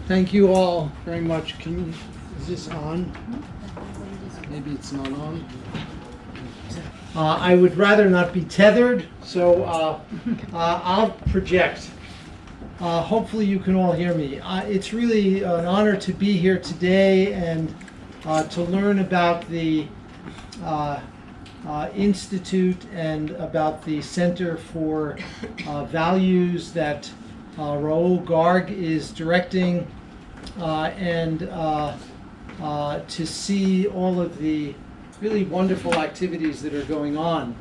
Thank you all very much. Is this on? Maybe it's not on. I would rather not be tethered, so I'll project. Hopefully you can all hear me. It's really an honor to be here today and to learn about the Institute and about the Center for Values that Raoul Garg is directing, and to see all of the really wonderful activities that are going on.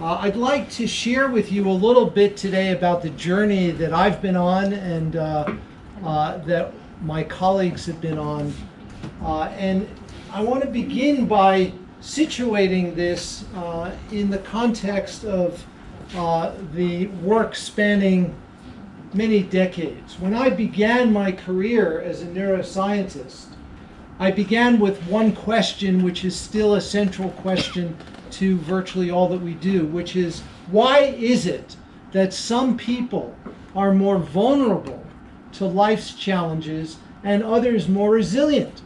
I'd like to share with you a little bit today about the journey that I've been on and that my colleagues have been on. And I want to begin by situating this in the context of the work spanning many decades. When I began my career as a neuroscientist, I began with one question, which is still a central question to virtually all that we do, which is, why is it that some people are more vulnerable to life's challenges and others more resilient?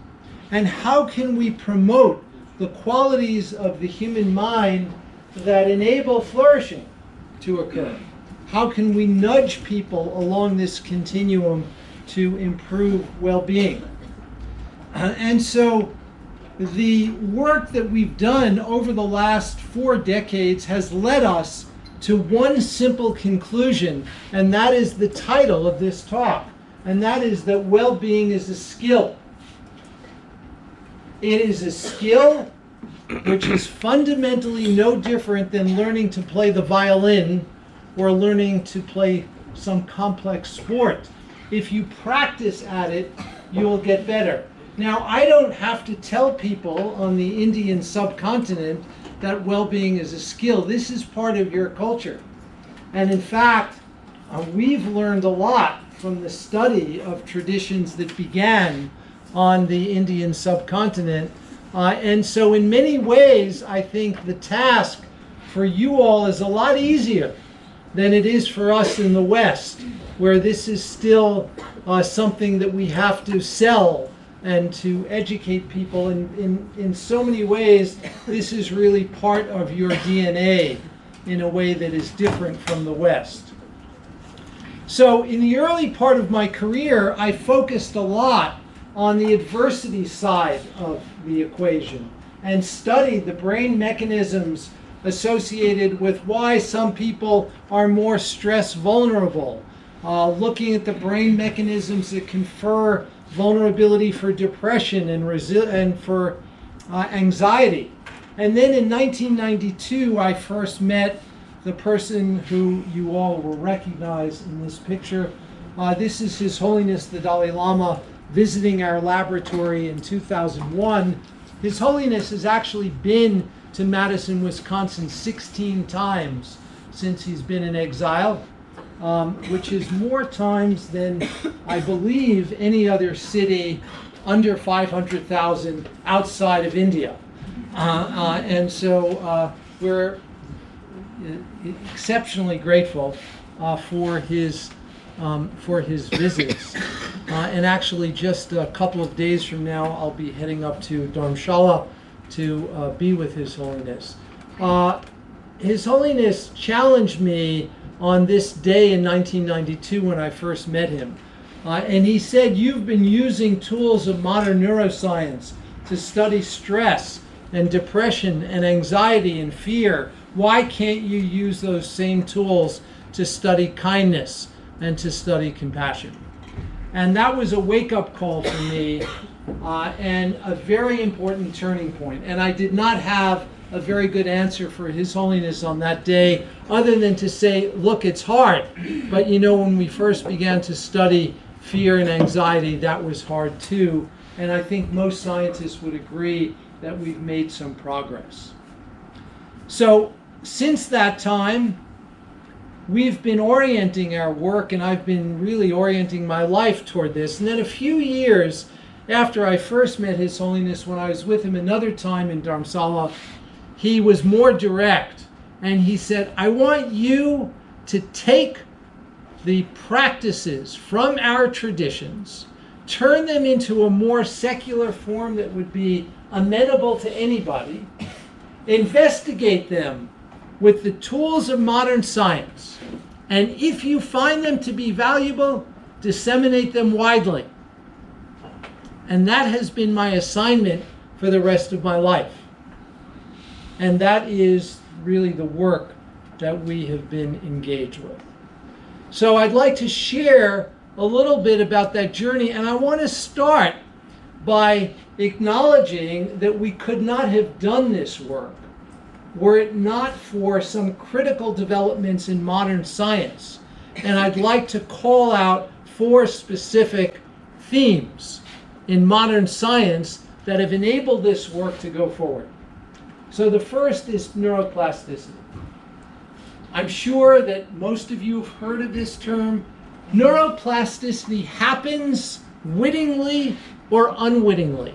And how can we promote the qualities of the human mind that enable flourishing to occur? How can we nudge people along this continuum to improve well-being? And so the work that we've done over the last 4 decades has led us to one simple conclusion, and that is the title of this talk, and that is that well-being is a skill. It is a skill which is fundamentally no different than learning to play the violin or learning to play some complex sport. If you practice at it, you will get better. Now, I don't have to tell people on the Indian subcontinent that well-being is a skill. This is part of your culture. And in fact, we've learned a lot from the study of traditions that began on the Indian subcontinent. And so in many ways, I think the task for you all is a lot easier than it is for us in the West, where this is still something that we have to sell and to educate people. In so many ways, this is really part of your DNA in a way that is different from the West. So in the early part of my career, I focused a lot on the adversity side of the equation and studied the brain mechanisms associated with why some people are more stress vulnerable, looking at the brain mechanisms that confer vulnerability for depression and for anxiety. And then in 1992, I first met the person who you all will recognize in this picture. This is His Holiness the Dalai Lama visiting our laboratory in 2001. His Holiness has actually been to Madison, Wisconsin 16 times since he's been in exile, which is more times than I believe any other city under 500,000 outside of India. And so we're exceptionally grateful for his visits. And actually just a couple of days from now, I'll be heading up to Dharamshala to be with His Holiness. His Holiness challenged me on this day in 1992 when I first met him. And he said, you've been using tools of modern neuroscience to study stress and depression and anxiety and fear. Why can't you use those same tools to study kindness and to study compassion? And that was a wake-up call for me and a very important turning point. And I did not have a very good answer for His Holiness on that day, other than to say, look, it's hard. But you know, when we first began to study fear and anxiety, that was hard too. And I think most scientists would agree that we've made some progress. So since that time, we've been orienting our work, and I've been really orienting my life toward this. And then a few years after I first met His Holiness, when I was with him another time in Dharamsala, he was more direct. And he said, I want you to take the practices from our traditions turn them into a more secular form that would be amenable to anybody, investigate them with the tools of modern science, and if you find them to be valuable, disseminate them widely. And that has been my assignment for the rest of my life. And that is really the work that we have been engaged with. So I'd like to share a little bit about that journey, and I want to start by acknowledging that we could not have done this work were it not for some critical developments in modern science. And I'd like to call out 4 specific themes in modern science that have enabled this work to go forward. So the first is neuroplasticity. I'm sure that most of you have heard of this term. Neuroplasticity happens wittingly or unwittingly.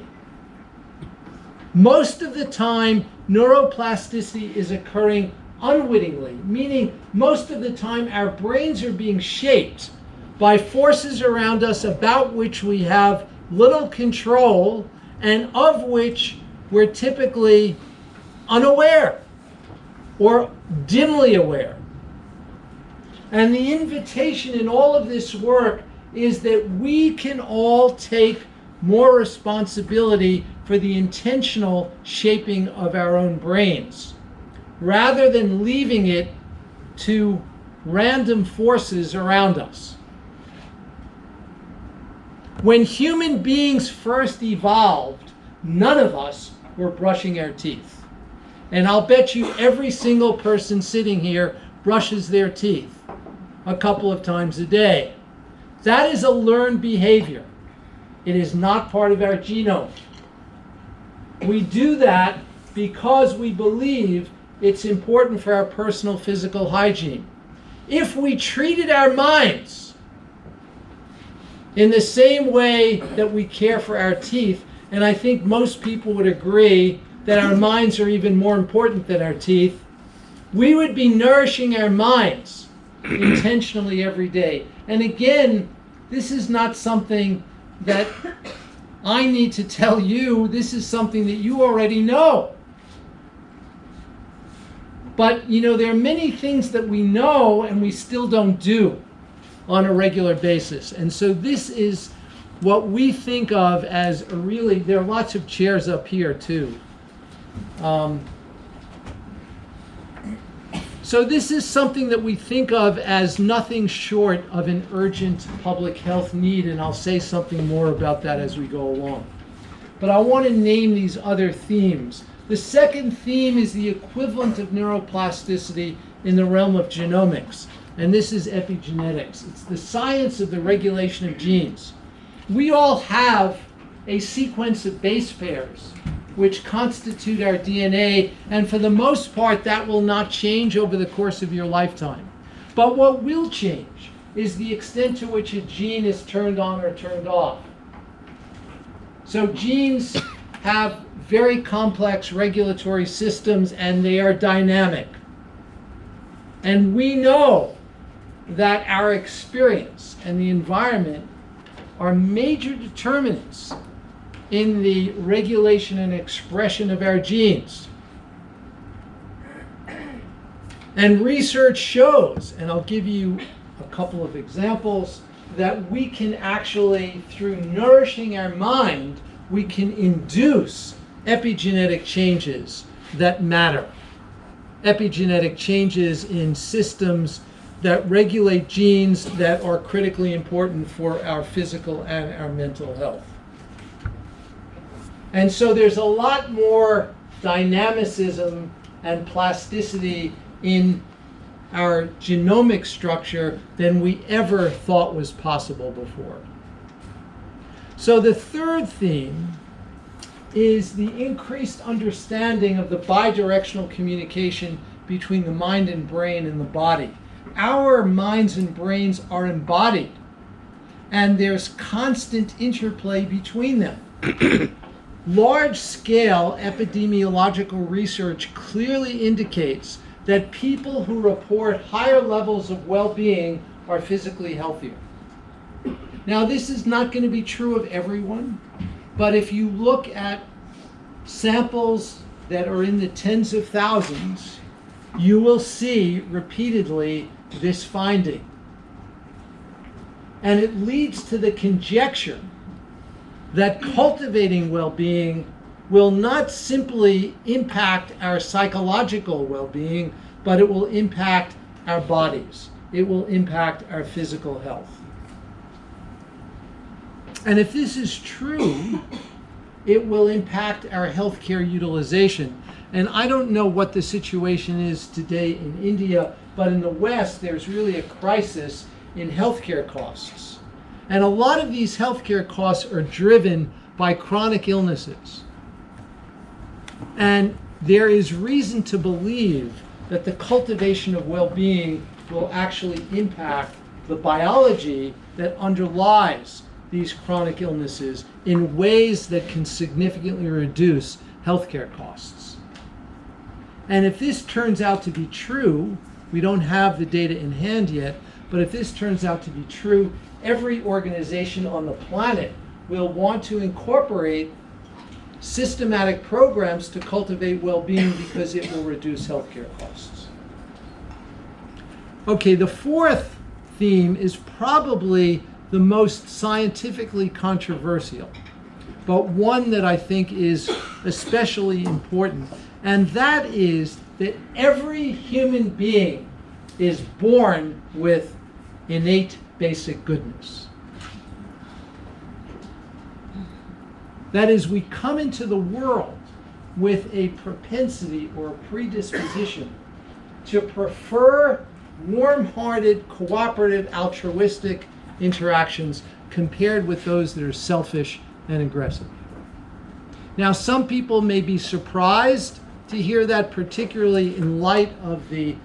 Most of the time, neuroplasticity is occurring unwittingly, meaning most of the time our brains are being shaped by forces around us about which we have little control and of which we're typically unaware or dimly aware. And the invitation in all of this work is that we can all take more responsibility for the intentional shaping of our own brains, rather than leaving it to random forces around us. When human beings first evolved, none of us were brushing our teeth. And I'll bet you every single person sitting here brushes their teeth a couple of times a day. That is a learned behavior. It is not part of our genome. We do that because we believe it's important for our personal physical hygiene. If we treated our minds in the same way that we care for our teeth, and I think most people would agree that our minds are even more important than our teeth, we would be nourishing our minds intentionally every day. And again, this is not something that I need to tell you. This is something that you already know. But, you know, there are many things that we know and we still don't do on a regular basis. And so this is what we think of as a really, there are lots of chairs up here too. So this is something that we think of as nothing short of an urgent public health need, and I'll say something more about that as we go along. But I want to name these other themes. The second theme is the equivalent of neuroplasticity in the realm of genomics, and this is epigenetics. It's the science of the regulation of genes. We all have a sequence of base pairs which constitute our DNA, and for the most part that will not change over the course of your lifetime. But what will change is the extent to which a gene is turned on or turned off. So genes have very complex regulatory systems and they are dynamic. And we know that our experience and the environment are major determinants in the regulation and expression of our genes. And research shows, and I'll give you a couple of examples, that we can actually, through nourishing our mind, we can induce epigenetic changes that matter. Epigenetic changes in systems that regulate genes that are critically important for our physical and our mental health. And so there's a lot more dynamicism and plasticity in our genomic structure than we ever thought was possible before. So the third theme is the increased understanding of the bidirectional communication between the mind and brain and the body. Our minds and brains are embodied, and there's constant interplay between them. Large-scale epidemiological research clearly indicates that people who report higher levels of well-being are physically healthier. Now, this is not going to be true of everyone, but if you look at samples that are in the tens of thousands, you will see repeatedly this finding. And it leads to the conjecture that cultivating well-being will not simply impact our psychological well-being, but it will impact our bodies. It will impact our physical health. And if this is true, it will impact our healthcare utilization. And I don't know what the situation is today in India, but in the West, there's really a crisis in healthcare costs. And a lot of these healthcare costs are driven by chronic illnesses. And there is reason to believe that the cultivation of well-being will actually impact the biology that underlies these chronic illnesses in ways that can significantly reduce healthcare costs. And if this turns out to be true, we don't have the data in hand yet, but if this turns out to be true, every organization on the planet will want to incorporate systematic programs to cultivate well-being because it will reduce healthcare costs. Okay, the fourth theme is probably the most scientifically controversial, but one that I think is especially important, and that is that every human being is born with innate basic goodness. That is, we come into the world with a propensity or a predisposition to prefer warm-hearted, cooperative, altruistic interactions compared with those that are selfish and aggressive. Now, some people may be surprised to hear that, particularly in light of the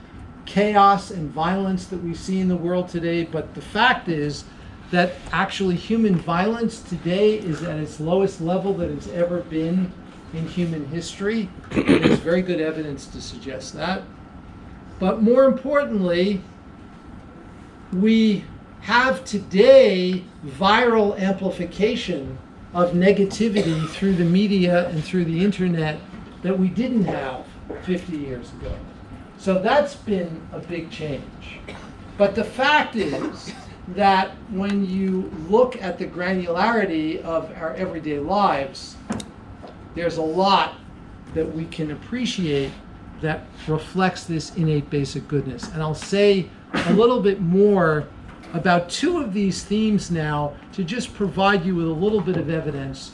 chaos and violence that we see in the world today, but the fact is that actually human violence today is at its lowest level that it's ever been in human history. There's very good evidence to suggest that. But more importantly, we have today viral amplification of negativity through the media and through the internet that we didn't have 50 years ago. So that's been a big change. But the fact is that when you look at the granularity of our everyday lives, there's a lot that we can appreciate that reflects this innate basic goodness. And I'll say a little bit more about two of these themes now to just provide you with a little bit of evidence,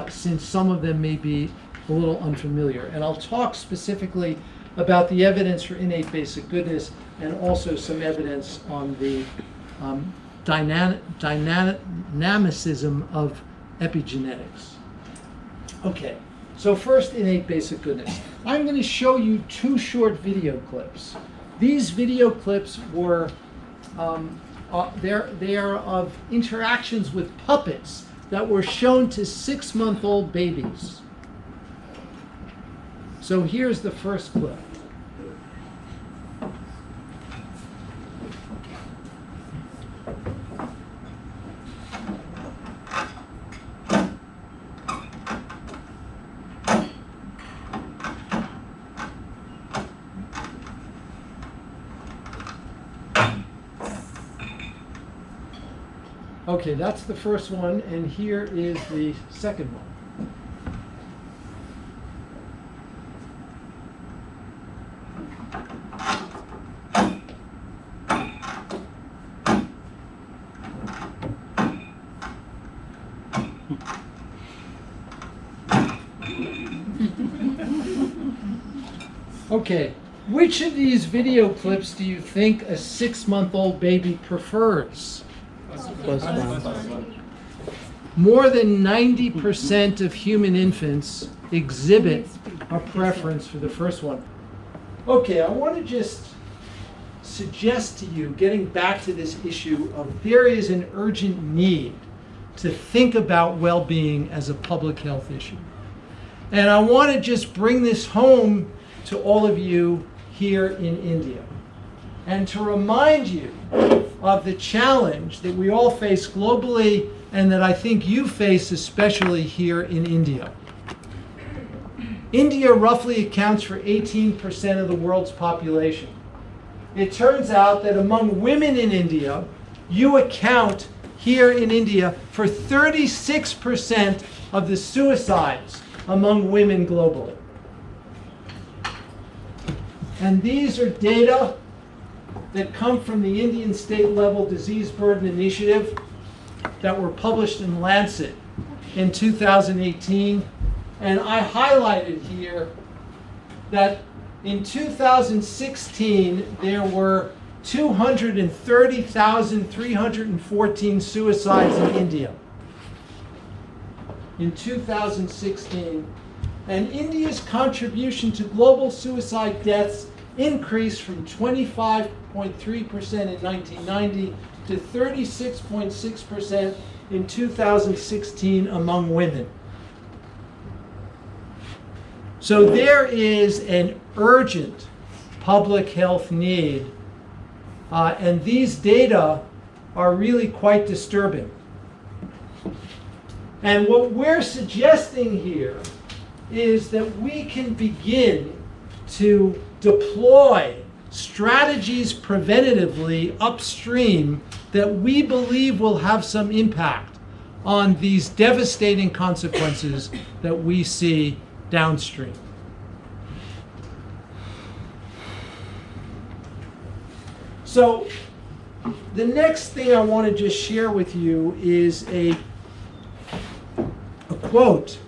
since some of them may be a little unfamiliar. And I'll talk specifically about the evidence for innate basic goodness and also some evidence on the dynamicism of epigenetics. Okay, so first, innate basic goodness. I'm going to show you two short video clips. These video clips were they are of interactions with puppets that were shown to 6-month-old babies. So here's the first clip. Okay, that's the first one, and here is the second one. Okay, which of these video clips do you think a 6-month-old baby prefers? More than 90% of human infants exhibit a preference for the first one. Okay, I want to just suggest to you, getting back to this issue of there is an urgent need to think about well-being as a public health issue. And I want to just bring this home to all of you here in India and to remind you of the challenge that we all face globally and that I think you face especially here in India. India roughly accounts for 18% of the world's population. It turns out that among women in India, you account here in India for 36% of the suicides among women globally. And these are data that come from the Indian State Level Disease Burden Initiative that were published in Lancet in 2018. And I highlighted here that in 2016, there were 230,314 suicides in India. In 2016. And India's contribution to global suicide deaths increased from 25.3% in 1990 to 36.6% in 2016 among women. So there is an urgent public health need, and these data are really quite disturbing. And what we're suggesting here is that we can begin to deploy strategies preventatively upstream that we believe will have some impact on these devastating consequences that we see downstream. So the next thing I want to just share with you is a quote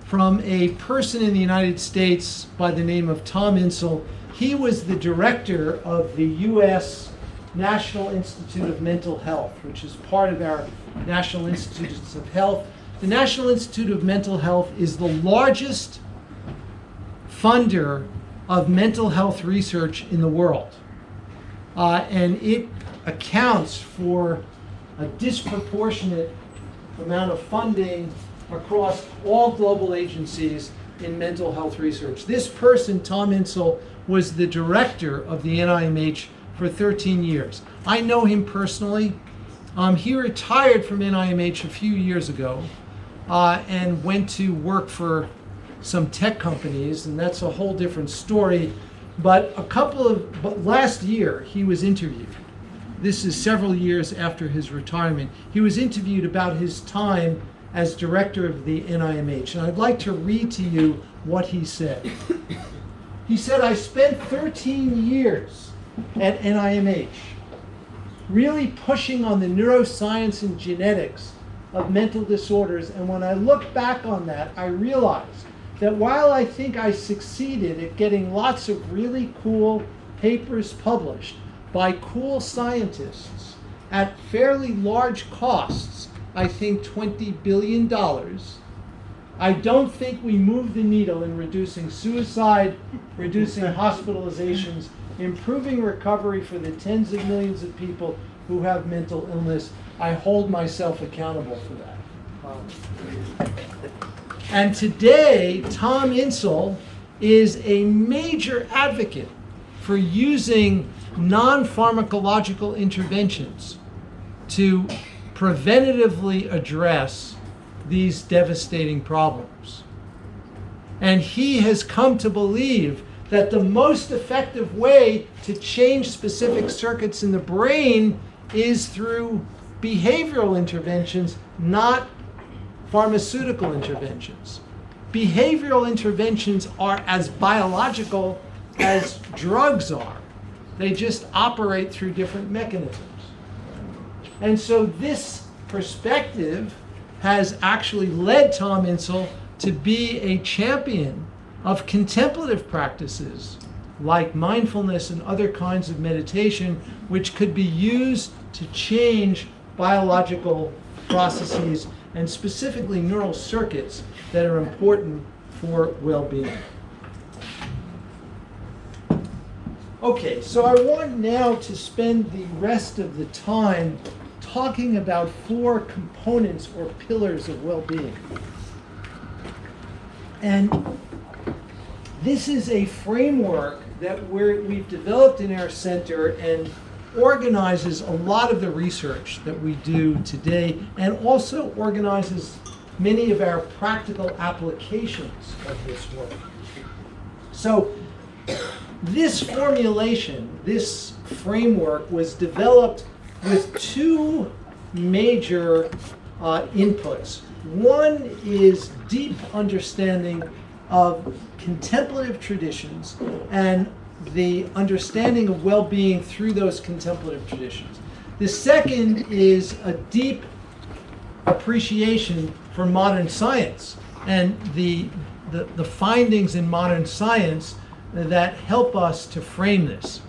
from a person in the United States by the name of Tom Insel. He was the director of the U.S. National Institute of Mental Health, which is part of our National Institutes of Health. The National Institute of Mental Health is the largest funder of mental health research in the world. And it accounts for a disproportionate amount of funding across all global agencies in mental health research. This person, Tom Insel, was the director of the NIMH for 13 years. I know him personally. He retired from NIMH a few years ago and went to work for some tech companies, and that's a whole different story. But last year, he was interviewed. This is several years after his retirement. He was interviewed about his time as director of the NIMH. And I'd like to read to you what he said. He said, "I spent 13 years at NIMH, really pushing on the neuroscience and genetics of mental disorders. And when I look back on that, I realized that while I think I succeeded at getting lots of really cool papers published by cool scientists at fairly large costs, I think $20 billion, I don't think we moved the needle in reducing suicide, reducing hospitalizations, improving recovery for the tens of millions of people who have mental illness. I hold myself accountable for that." And today, Tom Insel is a major advocate for using non-pharmacological interventions to preventatively address these devastating problems. And he has come to believe that the most effective way to change specific circuits in the brain is through behavioral interventions, not pharmaceutical interventions. Behavioral interventions are as biological as drugs are. They just operate through different mechanisms. And so this perspective has actually led Tom Insel to be a champion of contemplative practices like mindfulness and other kinds of meditation, which could be used to change biological processes and specifically neural circuits that are important for well-being. Okay, so I want now to spend the rest of the time talking about 4 components or pillars of well-being. And this is a framework that we've developed in our center, and organizes a lot of the research that we do today and also organizes many of our practical applications of this work. So this formulation, this framework was developed with two major inputs. One is deep understanding of contemplative traditions and the understanding of well-being through those contemplative traditions. The second is a deep appreciation for modern science and the findings in modern science that help us to frame this.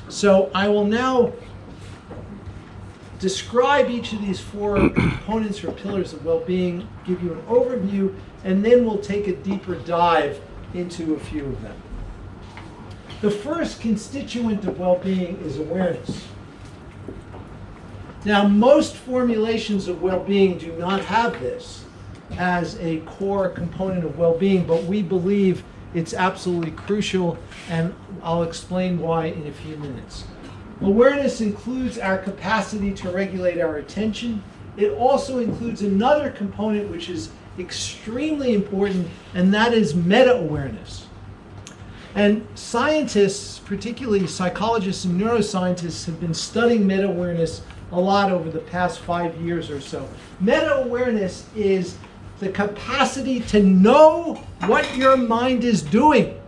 So I will now describe each of these four components or pillars of well-being, give you an overview, and then we'll take a deeper dive into a few of them. The first constituent of well-being is awareness. Now, most formulations of well-being do not have this as a core component of well-being, but we believe it's absolutely crucial, and I'll explain why in a few minutes. Awareness includes our capacity to regulate our attention. It also includes another component which is extremely important, and that is meta-awareness. And scientists, particularly psychologists and neuroscientists, have been studying meta-awareness a lot over the past 5 years or so. Meta-awareness is the capacity to know what your mind is doing.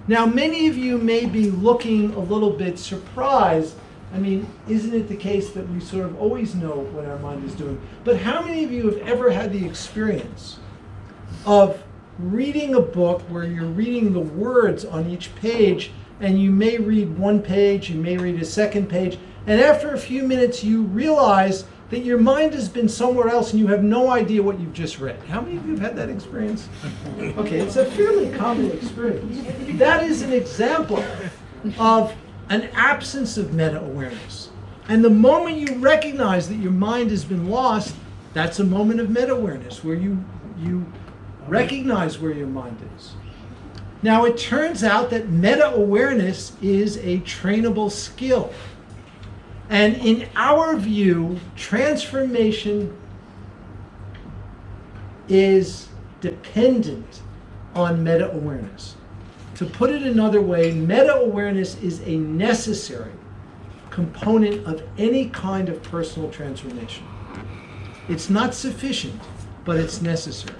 Now, many of you may be looking a little bit surprised. I mean, isn't it the case that we sort of always know what our mind is doing? But how many of you have ever had the experience of reading a book where you're reading the words on each page, and you may read one page, you may read a second page, and after a few minutes you realize that your mind has been somewhere else and you have no idea what you've just read? How many of you have had that experience? Okay, it's a fairly common experience. That is an example of an absence of meta-awareness. And the moment you recognize that your mind has been lost, that's a moment of meta-awareness where you recognize where your mind is. Now, it turns out that meta-awareness is a trainable skill. And in our view, transformation is dependent on meta-awareness. To put it another way, meta-awareness is a necessary component of any kind of personal transformation. It's not sufficient, but it's necessary.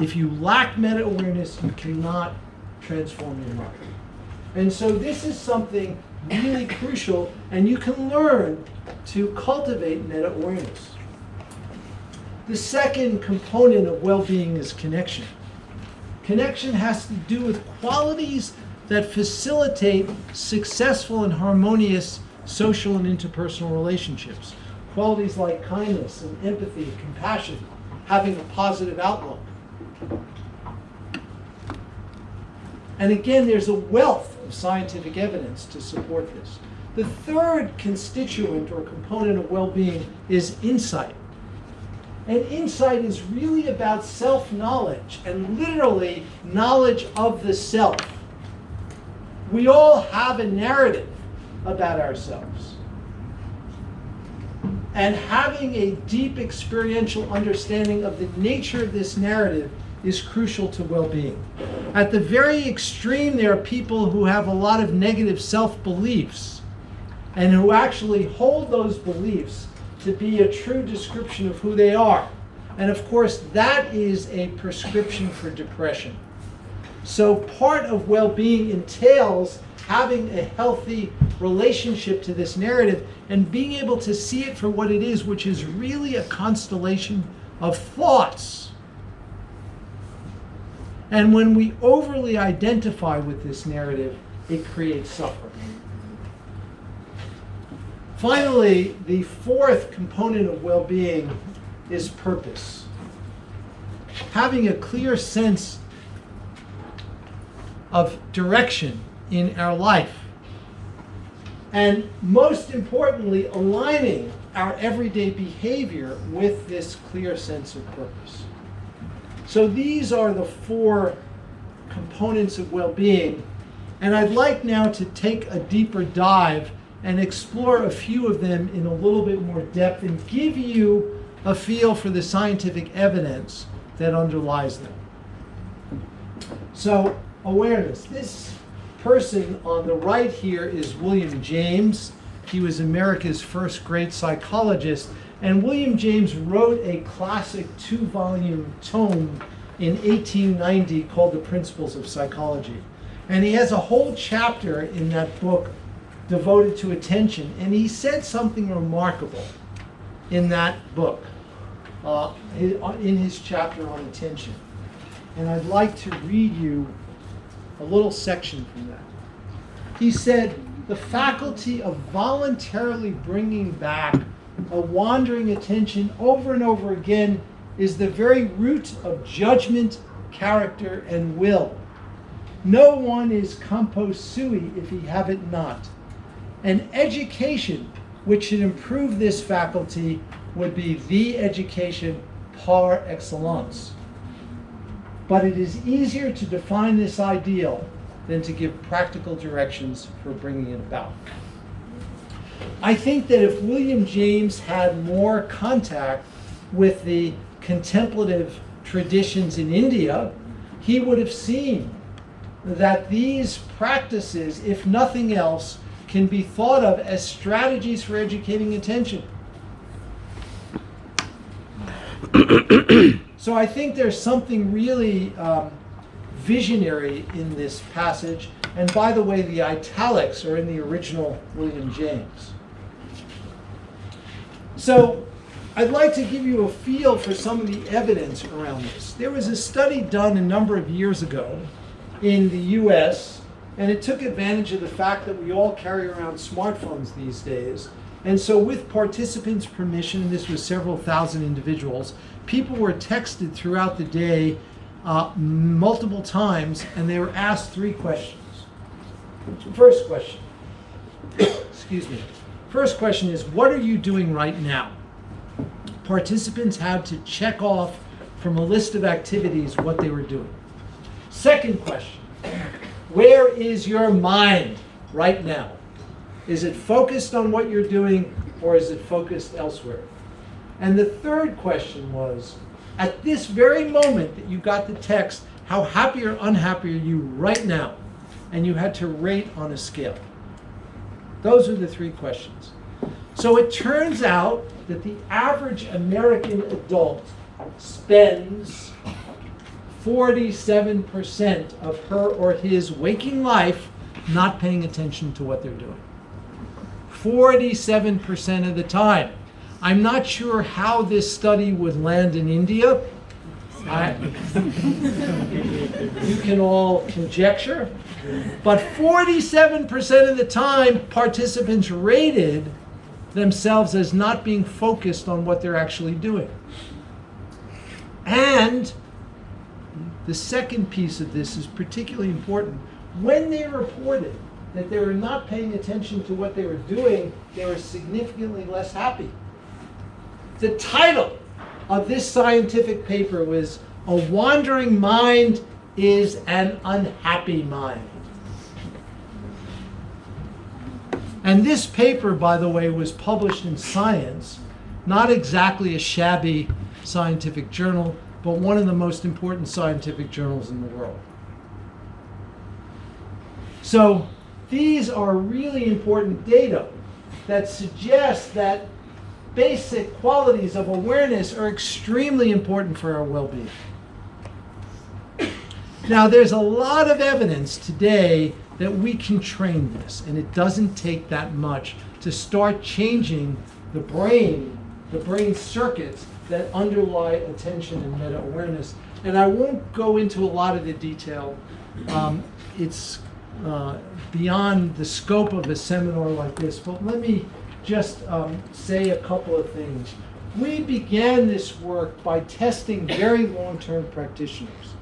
If you lack meta-awareness, you cannot transform your mind. And so this is something really crucial, and you can learn to cultivate meta-awareness. The second component of well-being is connection. Connection has to do with qualities that facilitate successful and harmonious social and interpersonal relationships. Qualities like kindness and empathy and compassion, having a positive outlook. And again, there's a wealth of scientific evidence to support this. The third constituent or component of well-being is insight. And insight is really about self-knowledge and literally knowledge of the self. We all have a narrative about ourselves. And having a deep experiential understanding of the nature of this narrative is crucial to well-being. At the very extreme, there are people who have a lot of negative self-beliefs and who actually hold those beliefs to be a true description of who they are. And of course, that is a prescription for depression. So part of well-being entails having a healthy relationship to this narrative and being able to see it for what it is, which is really a constellation of thoughts. And when we overly identify with this narrative, it creates suffering. Finally, the fourth component of well-being is purpose. Having a clear sense of direction in our life. And most importantly, aligning our everyday behavior with this clear sense of purpose. So these are the four components of well-being. And I'd like now to take a deeper dive and explore a few of them in a little bit more depth and give you a feel for the scientific evidence that underlies them. So, awareness. This person on the right here is William James. He was America's first great psychologist. And William James wrote a classic 2-volume tome in 1890 called The Principles of Psychology. And he has a whole chapter in that book devoted to attention. And he said something remarkable in that book, in his chapter on attention. And I'd like to read you a little section from that. He said, "The faculty of voluntarily bringing back a wandering attention over and over again is the very root of judgment, character, and will. No one is compos sui if he have it not. An education which should improve this faculty would be the education par excellence. But it is easier to define this ideal than to give practical directions for bringing it about." I think that if William James had more contact with the contemplative traditions in India, he would have seen that these practices, if nothing else, can be thought of as strategies for educating attention. So I think there's something really visionary in this passage. And by the way, the italics are in the original William James. So I'd like to give you a feel for some of the evidence around this. There was a study done a number of years ago in the US, and it took advantage of the fact that we all carry around smartphones these days. And so with participants' permission, and this was several thousand individuals, people were texted throughout the day multiple times, and they were asked 3 questions. First question, excuse me. First question is, what are you doing right now? Participants had to check off from a list of activities what they were doing. Second question, where is your mind right now? Is it focused on what you're doing, or is it focused elsewhere? And the third question was, at this very moment that you got the text, how happy or unhappy are you right now? And you had to rate on a scale. Those are the 3 questions. So it turns out that the average American adult spends 47% of her or his waking life not paying attention to what they're doing. 47% of the time. I'm not sure how this study would land in India. You can all conjecture. But 47% of the time, participants rated themselves as not being focused on what they're actually doing. And the second piece of this is particularly important. When they reported that they were not paying attention to what they were doing, they were significantly less happy. The title of this scientific paper was "A Wandering Mind is an Unhappy Mind." And this paper, by the way, was published in Science, not exactly a shabby scientific journal, but one of the most important scientific journals in the world. So these are really important data that suggest that basic qualities of awareness are extremely important for our well-being. Now, there's a lot of evidence today that we can train this, and it doesn't take that much to start changing the brain circuits that underlie attention and meta-awareness. And I won't go into a lot of the detail. It's beyond the scope of a seminar like this, but let me just say a couple of things. We began this work by testing very long-term practitioners.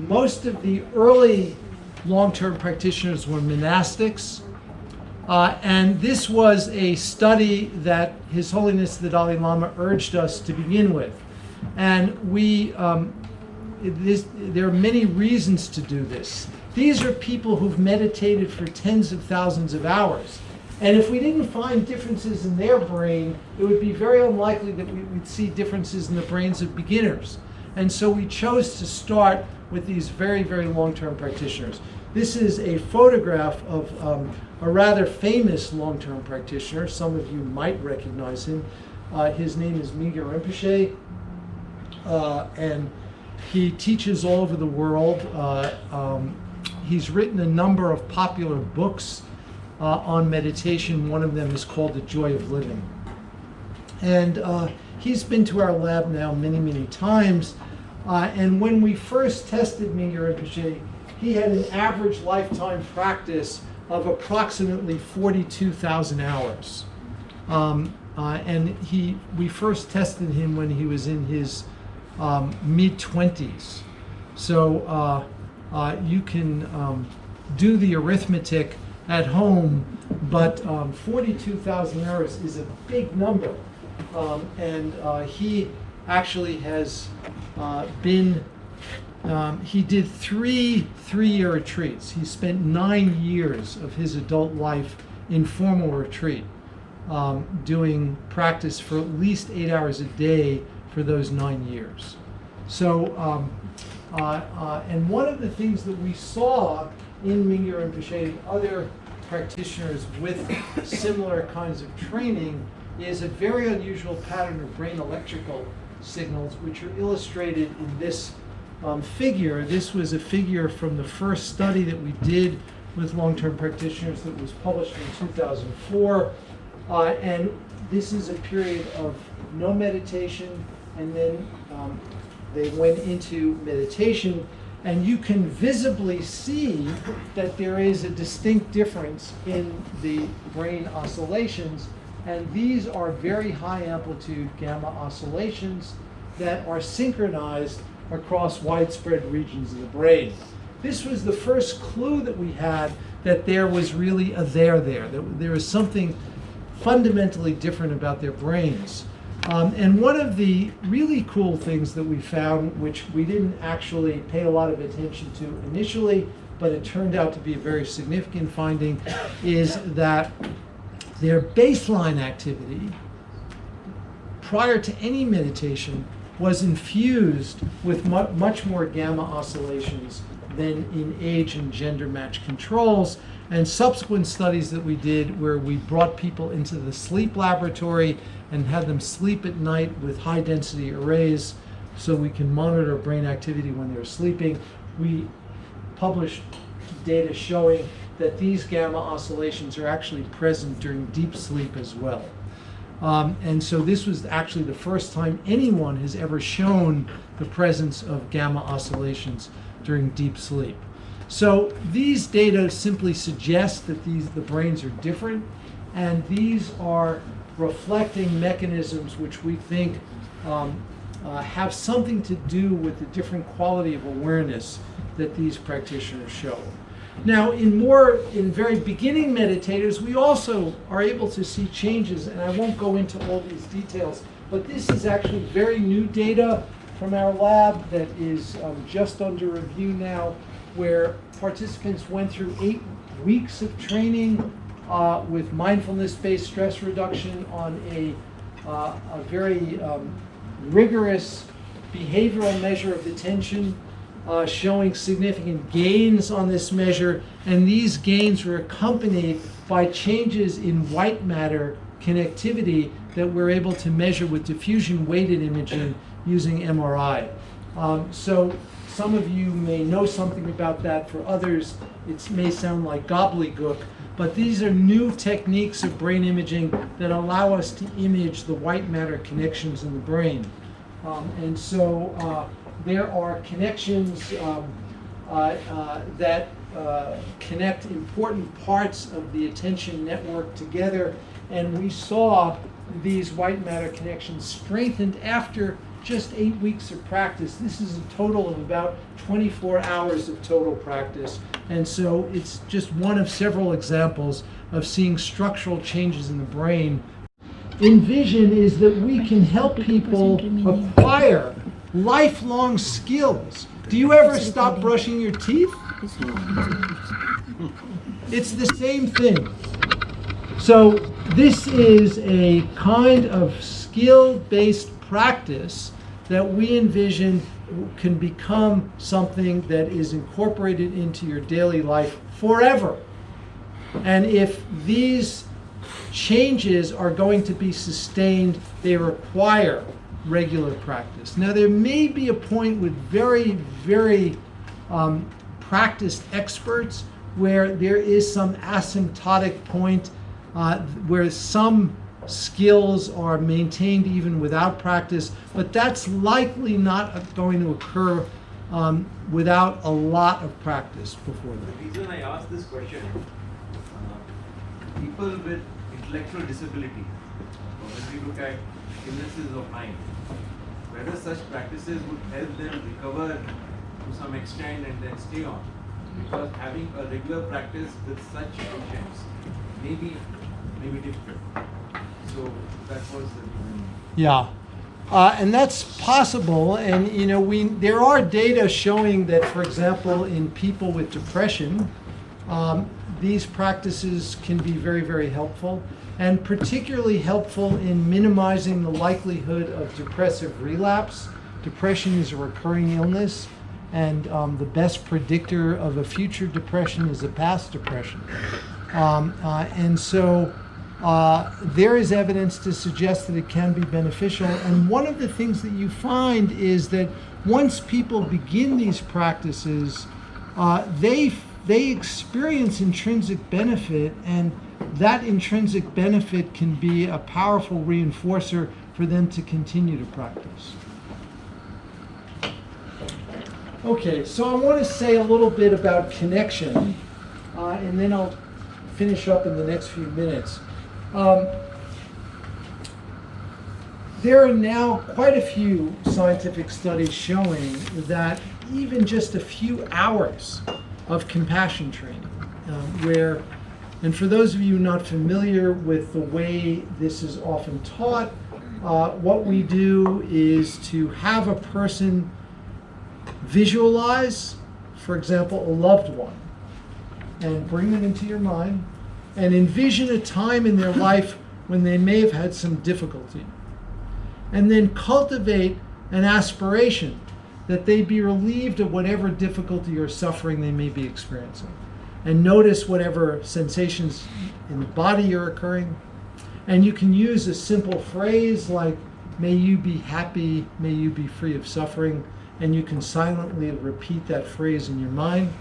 Most of the early long-term practitioners were monastics, and this was a study that His Holiness the Dalai Lama urged us to begin with. And there are many reasons to do this. These are people who've meditated for tens of thousands of hours. And if we didn't find differences in their brain, it would be very unlikely that we would see differences in the brains of beginners. And so we chose to start with these very, very long-term practitioners. This is a photograph of a rather famous long-term practitioner. Some of you might recognize him. His name is Mingyur Rinpoche, and he teaches all over the world. He's written a number of popular books on meditation. One of them is called The Joy of Living. And he's been to our lab now many, many times. And when we first tested Mingyur Rinpoche, he had an average lifetime practice of approximately 42,000 hours. And we first tested him when he was in his mid-20s. So you can do the arithmetic at home, but 42,000 hours is a big number. And he actually has he did three-year retreats. He spent 9 years of his adult life in formal retreat, doing practice for at least 8 hours a day for those 9 years. So, and one of the things that we saw in Mingyur Rinpoche and other practitioners with similar kinds of training is a very unusual pattern of brain electrical signals, which are illustrated in this figure. This was a figure from the first study that we did with long-term practitioners that was published in 2004. And this is a period of no meditation, and then they went into meditation. And you can visibly see that there is a distinct difference in the brain oscillations. And these are very high amplitude gamma oscillations that are synchronized across widespread regions of the brain. This was the first clue that we had that there was really a there, that there was something fundamentally different about their brains. And one of the really cool things that we found, which we didn't actually pay a lot of attention to initially, but it turned out to be a very significant finding, is that their baseline activity prior to any meditation was infused with much more gamma oscillations than in age and gender match controls. And subsequent studies that we did where we brought people into the sleep laboratory and had them sleep at night with high density arrays so we can monitor brain activity when they're sleeping, we published data showing that these gamma oscillations are actually present during deep sleep as well. And so this was actually the first time anyone has ever shown the presence of gamma oscillations during deep sleep. So these data simply suggest that the brains are different, and these are reflecting mechanisms which we think have something to do with the different quality of awareness that these practitioners show. Now, in very beginning meditators, we also are able to see changes, and I won't go into all these details, but this is actually very new data from our lab that is just under review now, where participants went through 8 weeks of training with mindfulness-based stress reduction on a very rigorous behavioral measure of attention, showing significant gains on this measure, and these gains were accompanied by changes in white matter connectivity that we're able to measure with diffusion-weighted imaging using MRI. So some of you may know something about that. For others, it may sound like gobbledygook, but these are new techniques of brain imaging that allow us to image the white matter connections in the brain. And so there are connections that connect important parts of the attention network together, and we saw these white matter connections strengthened after just 8 weeks of practice. This is a total of about 24 hours of total practice, and so it's just one of several examples of seeing structural changes in the brain. Envision is that we can help people acquire lifelong skills. Do you ever stop brushing your teeth? It's the same thing. So this is a kind of skill-based practice that we envision can become something that is incorporated into your daily life forever. And if these changes are going to be sustained, they require regular practice. Now, there may be a point with very, very practiced experts where there is some asymptotic point where some skills are maintained even without practice, but that's likely not going to occur without a lot of practice before that. The reason I ask this question, people with intellectual disability, when we look at illnesses of mind, whether such practices would help them recover to some extent and then stay on. Because having a regular practice with such patients may be difficult. So that was the reason. Yeah. And that's possible, and there are data showing that, for example, in people with depression, these practices can be very, very helpful, and particularly helpful in minimizing the likelihood of depressive relapse. Depression is a recurring illness, and the best predictor of a future depression is a past depression. And so there is evidence to suggest that it can be beneficial. And one of the things that you find is that once people begin these practices, they experience intrinsic benefit, and that intrinsic benefit can be a powerful reinforcer for them to continue to practice. Okay, so I want to say a little bit about connection, and then I'll finish up in the next few minutes. There are now quite a few scientific studies showing that even just a few hours of compassion training, and for those of you not familiar with the way this is often taught, what we do is to have a person visualize, for example, a loved one, and bring them into your mind, and envision a time in their life when they may have had some difficulty. And then cultivate an aspiration that they be relieved of whatever difficulty or suffering they may be experiencing. And notice whatever sensations in the body are occurring. And you can use a simple phrase like, may you be happy, may you be free of suffering. And you can silently repeat that phrase in your mind.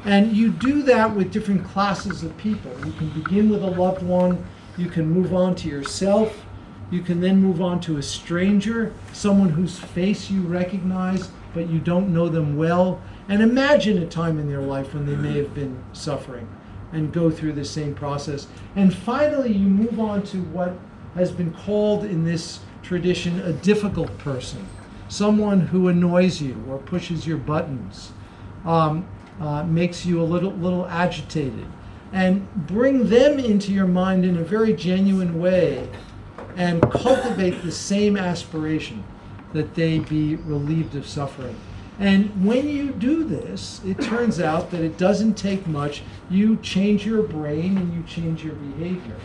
And you do that with different classes of people. You can begin with a loved one. You can move on to yourself. You can then move on to a stranger, someone whose face you recognize, but you don't know them well. And imagine a time in their life when they may have been suffering, and go through the same process. And finally, you move on to what has been called in this tradition a difficult person, someone who annoys you or pushes your buttons, makes you a little agitated, and bring them into your mind in a very genuine way, and cultivate the same aspiration that they be relieved of suffering. And when you do this, it turns out that it doesn't take much. You change your brain and you change your behavior.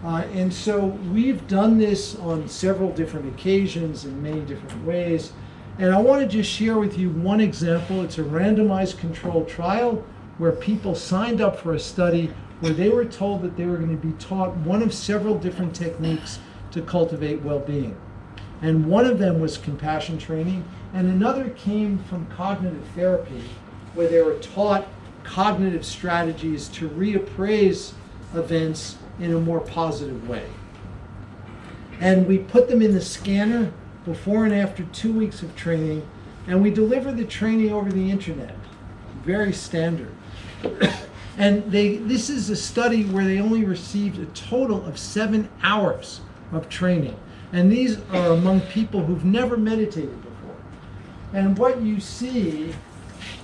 And so we've done this on several different occasions in many different ways. And I want to just share with you one example. It's a randomized controlled trial where people signed up for a study where they were told that they were going to be taught one of several different techniques to cultivate well-being. And one of them was compassion training, and another came from cognitive therapy, where they were taught cognitive strategies to reappraise events in a more positive way. And we put them in the scanner before and after 2 weeks of training, and we deliver the training over the internet. Very standard. And this is a study where they only received a total of 7 hours of training. And these are among people who've never meditated before. And what you see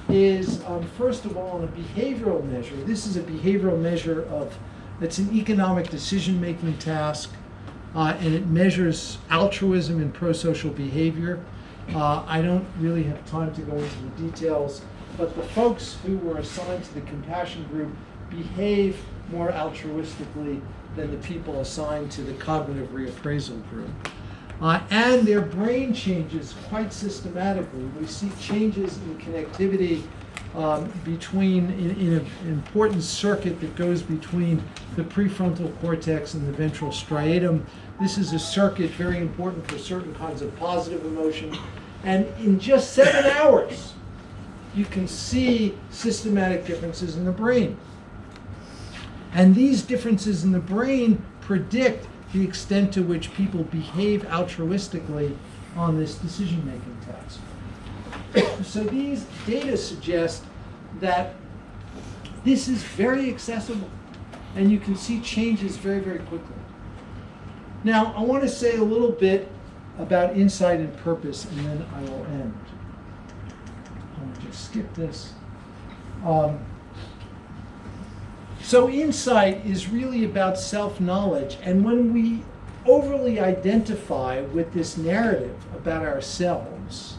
is, first of all, on a behavioral measure, this is a behavioral measure it's an economic decision-making task, and it measures altruism and pro-social behavior. I don't really have time to go into the details, but the folks who were assigned to the compassion group behave more altruistically than the people assigned to the cognitive reappraisal group. And their brain changes quite systematically. We see changes in connectivity between, in an important circuit that goes between the prefrontal cortex and the ventral striatum. This is a circuit very important for certain kinds of positive emotion. And in just 7 hours, you can see systematic differences in the brain. And these differences in the brain predict the extent to which people behave altruistically on this decision-making task. So these data suggest that this is very accessible, and you can see changes very, very quickly. Now, I want to say a little bit about insight and purpose, and then I will end. I'll just skip this. So insight is really about self-knowledge, and when we overly identify with this narrative about ourselves,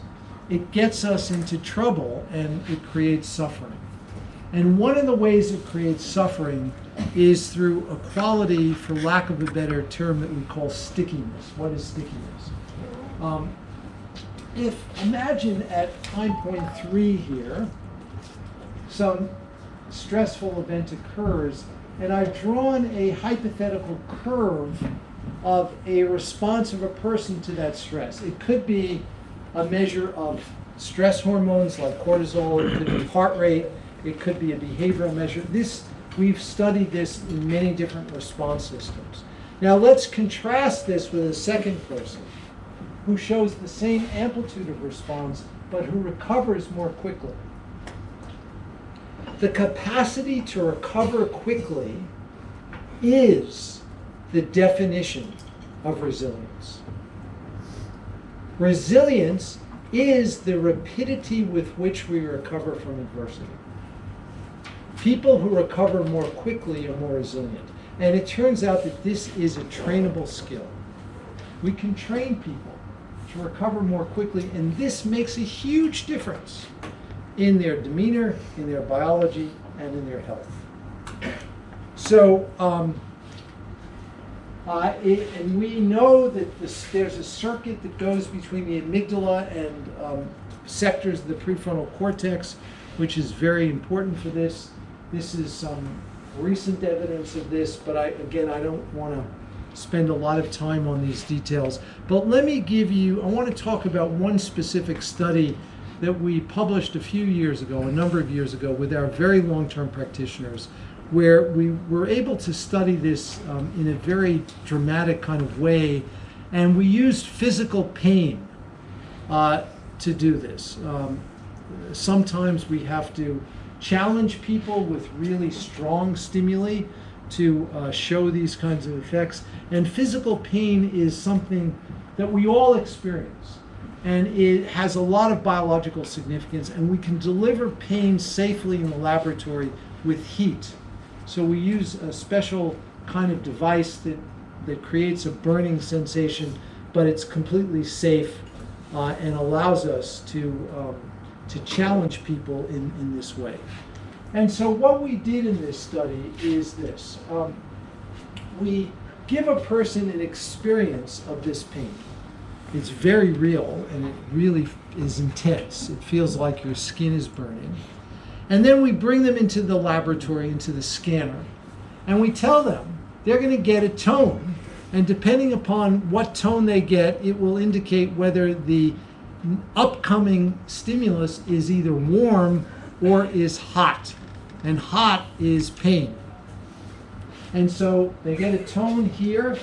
it gets us into trouble and it creates suffering. And one of the ways it creates suffering is through a quality, for lack of a better term, that we call stickiness. What is stickiness? Imagine at time point 3 here, some stressful event occurs, and I've drawn a hypothetical curve of a response of a person to that stress. It could be a measure of stress hormones like cortisol, it could be heart rate, it could be a behavioral measure. We've studied this in many different response systems. Now let's contrast this with a second person who shows the same amplitude of response, but who recovers more quickly. The capacity to recover quickly is the definition of resilience. Resilience is the rapidity with which we recover from adversity. People who recover more quickly are more resilient. And it turns out that this is a trainable skill. We can train people to recover more quickly, and this makes a huge difference in their demeanor, in their biology, and in their health. So, and we know that there's a circuit that goes between the amygdala and sectors of the prefrontal cortex, which is very important for this. This is some recent evidence of this, but I don't want to spend a lot of time on these details. But let me I want to talk about one specific study that we published a number of years ago, with our very long-term practitioners, where we were able to study this in a very dramatic kind of way, and we used physical pain to do this. Sometimes we have to challenge people with really strong stimuli to show these kinds of effects, and physical pain is something that we all experience. And it has a lot of biological significance, and we can deliver pain safely in the laboratory with heat. So we use a special kind of device that creates a burning sensation, but it's completely safe and allows us to challenge people in this way. And so what we did in this study is this. We give a person an experience of this pain. It's very real, and it really is intense. It feels like your skin is burning. And then we bring them into the laboratory, into the scanner, and we tell them they're going to get a tone. And depending upon what tone they get, it will indicate whether the upcoming stimulus is either warm or is hot. And hot is pain. And so they get a tone here,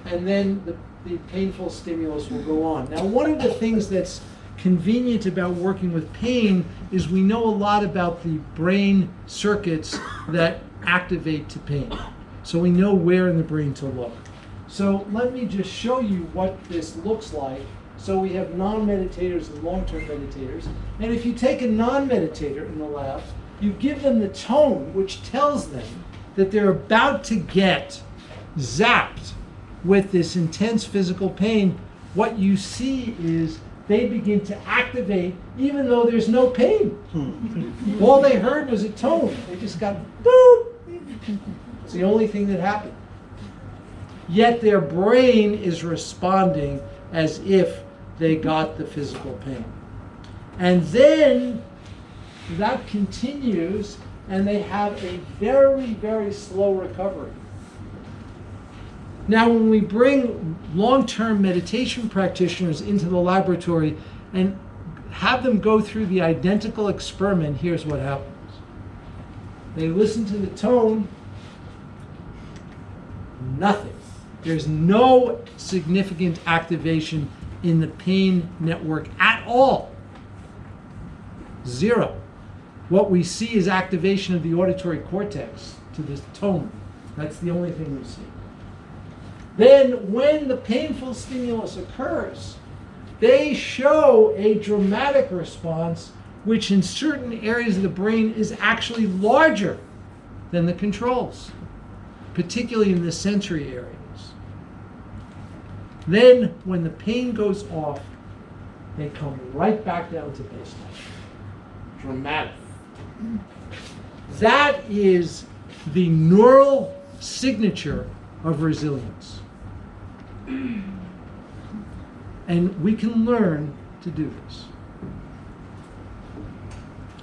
and then the painful stimulus will go on. Now, one of the things that's convenient about working with pain is we know a lot about the brain circuits that activate to pain. So we know where in the brain to look. So let me just show you what this looks like. So we have non-meditators and long-term meditators. And if you take a non-meditator in the lab, you give them the tone, which tells them that they're about to get zapped with this intense physical pain. What you see is they begin to activate even though there's no pain. All they heard was a tone. They just got boop. It's the only thing that happened. Yet their brain is responding as if they got the physical pain. And then that continues, and they have a very, very slow recovery. Now, when we bring long-term meditation practitioners into the laboratory and have them go through the identical experiment, here's what happens. They listen to the tone, nothing. There's no significant activation in the pain network at all. Zero. What we see is activation of the auditory cortex to the tone. That's the only thing we see. Then, when the painful stimulus occurs, they show a dramatic response, which in certain areas of the brain is actually larger than the controls, particularly in the sensory areas. Then, when the pain goes off, they come right back down to baseline. Dramatic. That is the neural signature of resilience. And we can learn to do this.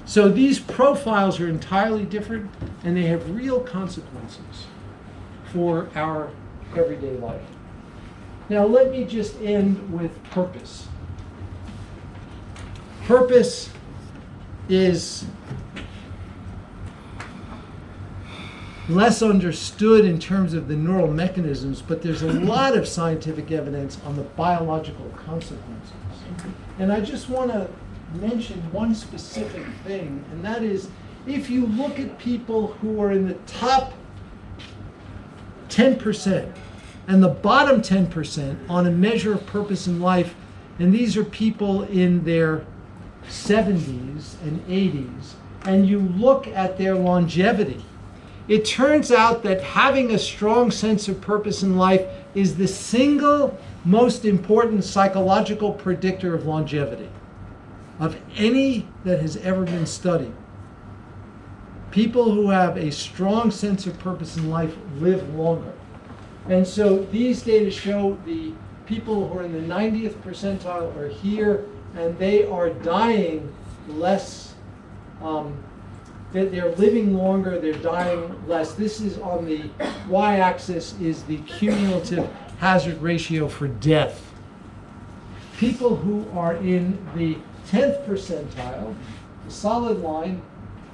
So these profiles are entirely different, and they have real consequences for our everyday life. Now let me just end with purpose. Purpose is less understood in terms of the neural mechanisms, but there's a lot of scientific evidence on the biological consequences. And I just want to mention one specific thing, and that is, if you look at people who are in the top 10% and the bottom 10% on a measure of purpose in life, and these are people in their 70s and 80s, and you look at their longevity, it turns out that having a strong sense of purpose in life is the single most important psychological predictor of longevity of any that has ever been studied. People who have a strong sense of purpose in life live longer. And so these data show the people who are in the 90th percentile are here, and they are dying less. They're living longer, they're dying less. This is on the y-axis is the cumulative hazard ratio for death. People who are in the 10th percentile, the solid line,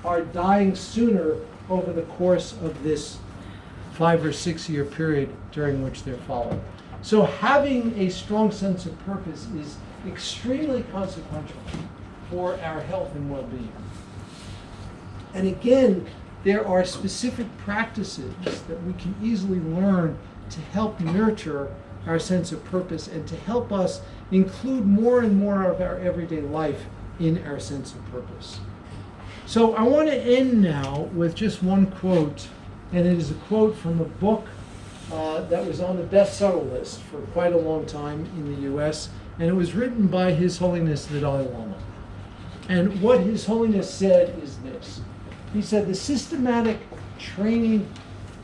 are dying sooner over the course of this 5 or 6 year period during which they're followed. So having a strong sense of purpose is extremely consequential for our health and well-being. And again, there are specific practices that we can easily learn to help nurture our sense of purpose and to help us include more and more of our everyday life in our sense of purpose. So I want to end now with just one quote, and it is a quote from a book that was on the bestseller list for quite a long time in the US, and it was written by His Holiness the Dalai Lama. And what His Holiness said is this. He said, the systematic training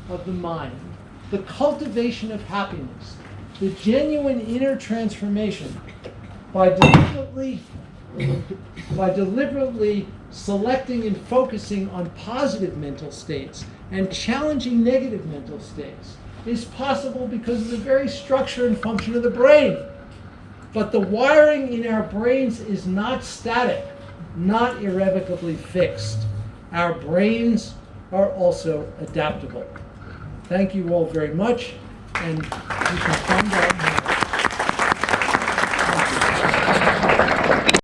of the mind, the cultivation of happiness, the genuine inner transformation by deliberately selecting and focusing on positive mental states and challenging negative mental states is possible because of the very structure and function of the brain. But the wiring in our brains is not static, not irrevocably fixed. Our brains are also adaptable. Thank you all very much, and you can find out more.